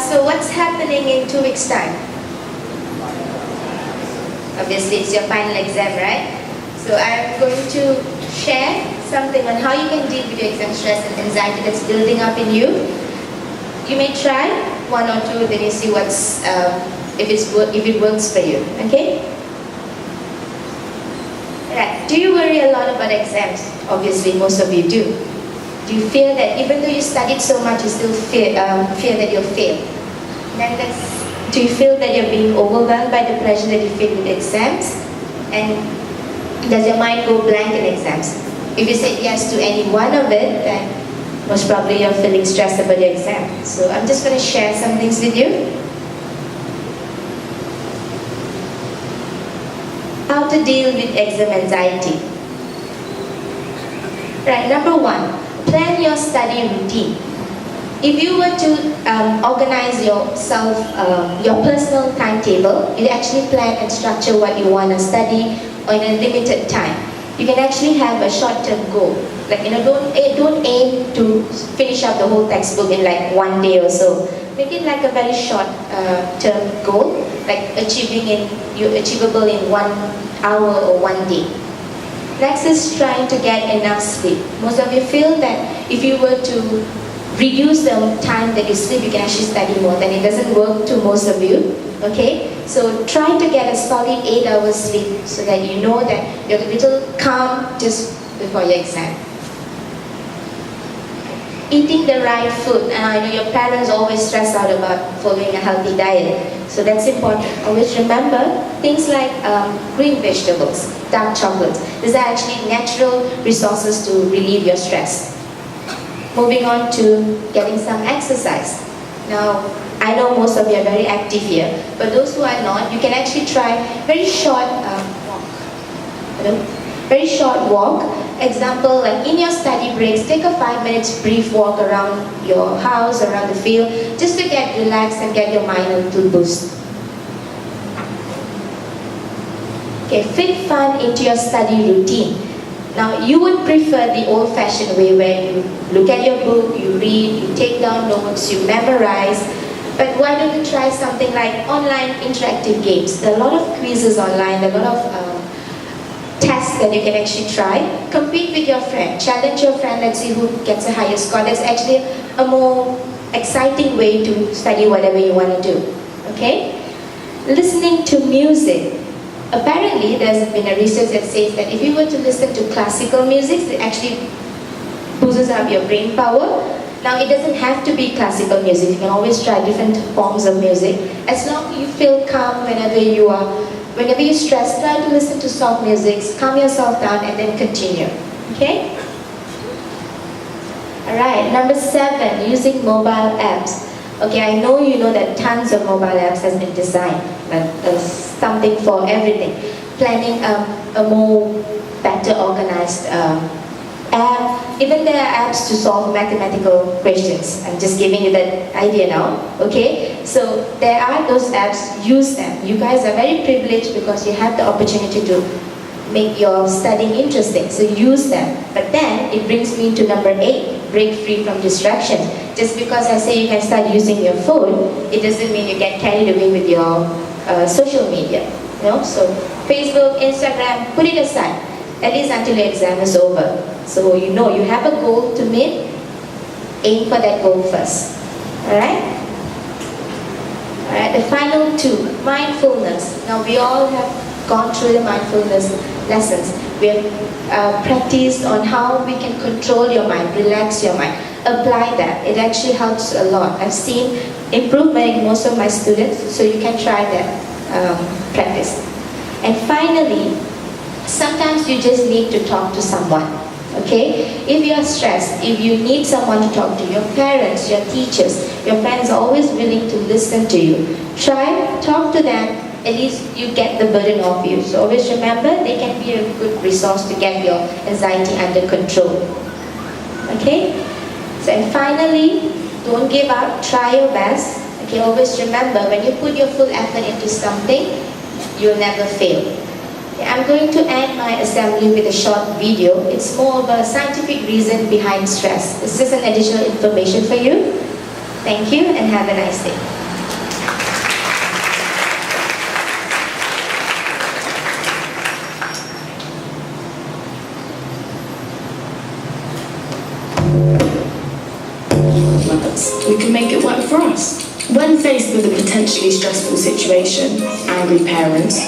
So what's happening in 2 weeks' time? Obviously, it's your final exam, right? So I'm going to share something on how you can deal with your exam stress and anxiety that's building up in you. You may try one or two, then you see what's if it works for you. Okay? Right. Do you worry a lot about exams? Obviously, most of you do. Do you fear that even though you studied so much, you still fear that you'll fail? Do you feel that you're being overwhelmed by the pressure that you feel with exams? And does your mind go blank in exams? If you said yes to any one of it, then most probably you're feeling stressed about your exam. So I'm just going to share some things with you. How to deal with exam anxiety. Right, number one, plan your study routine. If you were to organize yourself, your personal timetable, you actually plan and structure what you want to study in a limited time. You can actually have a short-term goal. Like, don't aim to finish up the whole textbook in like one day or so. Make it like a very short-term goal, like achievable in 1 hour or 1 day. Next is trying to get enough sleep. Most of you feel that if you were to reduce the time that you sleep, you can actually study more. Then it doesn't work to most of you. Okay? So try to get a solid 8 hours sleep so that you know that you're a little calm just before your exam. Eating the right food. And I know your parents always stress out about following a healthy diet. So that's important. Always remember things like green vegetables, dark chocolates. These are actually natural resources to relieve your stress. Moving on to getting some exercise. Now, I know most of you are very active here, but those who are not, you can actually try very short walk. Very short walk. Example, like in your study breaks, take a 5 minutes brief walk around your house, around the field, just to get relaxed and get your mind a little boost. Okay, fit fun into your study routine. Now, you would prefer the old-fashioned way where you look at your book, you read, you take down notes, you memorize. But why don't you try something like online interactive games? There are a lot of quizzes online, there are a lot of tests that you can actually try. Compete with your friend, challenge your friend, let's see who gets a higher score. That's actually a more exciting way to study whatever you want to do. Okay? Listening to music. Apparently, there's been a research that says that if you were to listen to classical music, it actually boosts up your brain power. Now, it doesn't have to be classical music. You can always try different forms of music. As long as you feel calm whenever you're stressed, try to listen to soft music, calm yourself down, and then continue. Okay? Alright, number 7, using mobile apps. Okay, I know you know that tons of mobile apps has been designed, but there's something for everything. Planning a more better organized app. Even there are apps to solve mathematical questions. I'm just giving you that idea now. Okay, so there are those apps. Use them. You guys are very privileged because you have the opportunity to make your studying interesting. So use them. But then it brings me to number 8. Break free from distraction. Just because I say you can start using your phone, it doesn't mean you get carried away with your social media. So Facebook, Instagram, put it aside, at least until your exam is over. So you have a goal to meet, aim for that goal first. Alright? Alright, the final 2, mindfulness. Now we all have gone through the mindfulness lessons. We have practiced on how we can control your mind, relax your mind. Apply that. It actually helps a lot. I've seen improvement in most of my students, so you can try that practice. And finally, sometimes you just need to talk to someone. Okay? If you are stressed, if you need someone to talk to, your parents, your teachers, your friends are always willing to listen to you. Try, talk to them. At least you get the burden off you. So always remember, they can be a good resource to get your anxiety under control. Okay? So, and finally, don't give up, try your best. Okay, always remember, when you put your full effort into something, you'll never fail. Okay, I'm going to end my assembly with a short video. It's more of a scientific reason behind stress. This is an additional information for you. Thank you and have a nice day. We can make it work for us. When faced with a potentially stressful situation, angry parents,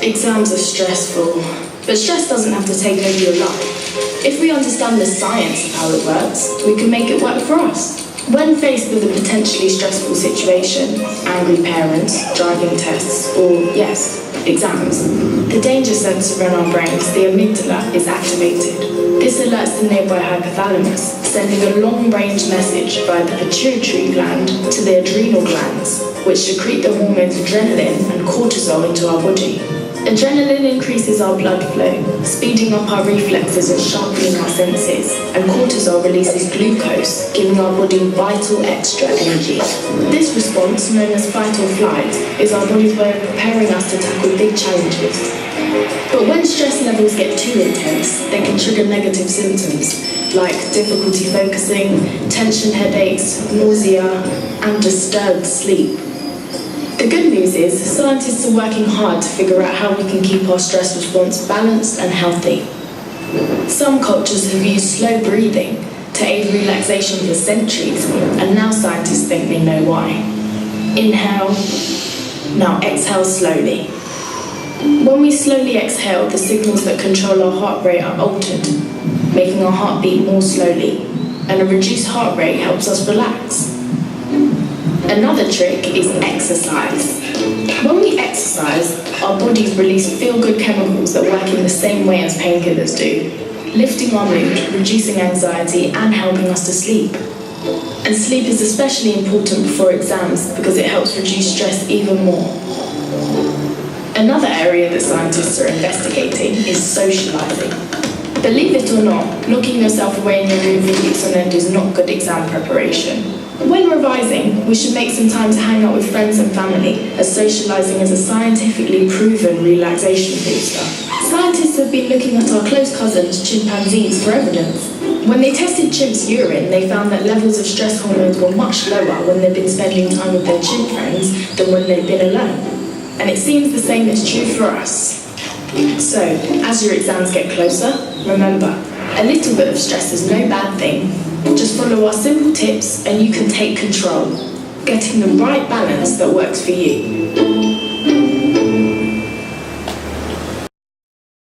exams are stressful, but stress doesn't have to take over your life. If we understand the science of how it works, we can make it work for us. When faced with a potentially stressful situation, angry parents, driving tests, or, yes, exams, the danger sensor in our brains, the amygdala, is activated. This alerts the nearby hypothalamus, sending a long-range message via the pituitary gland to the adrenal glands, which secrete the hormones adrenaline and cortisol into our body. Adrenaline increases our blood flow, speeding up our reflexes and sharpening our senses, and cortisol releases glucose, giving our body vital extra energy. This response, known as fight or flight, is our body's way of preparing us to tackle big challenges. But when stress levels get too intense, they can trigger negative symptoms, like difficulty focusing, tension headaches, nausea, and disturbed sleep. The good news is, scientists are working hard to figure out how we can keep our stress response balanced and healthy. Some cultures have used slow breathing to aid relaxation for centuries, and now scientists think they know why. Inhale, now exhale slowly. When we slowly exhale, the signals that control our heart rate are altered, making our heart beat more slowly, and a reduced heart rate helps us relax. Another trick is exercise. When we exercise, our bodies release feel-good chemicals that work in the same way as painkillers do, lifting our mood, reducing anxiety, and helping us to sleep. And sleep is especially important before exams because it helps reduce stress even more. Another area that scientists are investigating is socializing. Believe it or not, locking yourself away in your room for weeks on end is not good exam preparation. When revising, we should make some time to hang out with friends and family, as socializing is a scientifically proven relaxation booster. Scientists have been looking at our close cousins, chimpanzees, for evidence. When they tested chimps' urine, they found that levels of stress hormones were much lower when they'd been spending time with their chimp friends than when they'd been alone. And it seems the same is true for us. So, as your exams get closer, remember, a little bit of stress is no bad thing. Just follow our simple tips and you can take control, getting the right balance that works for you.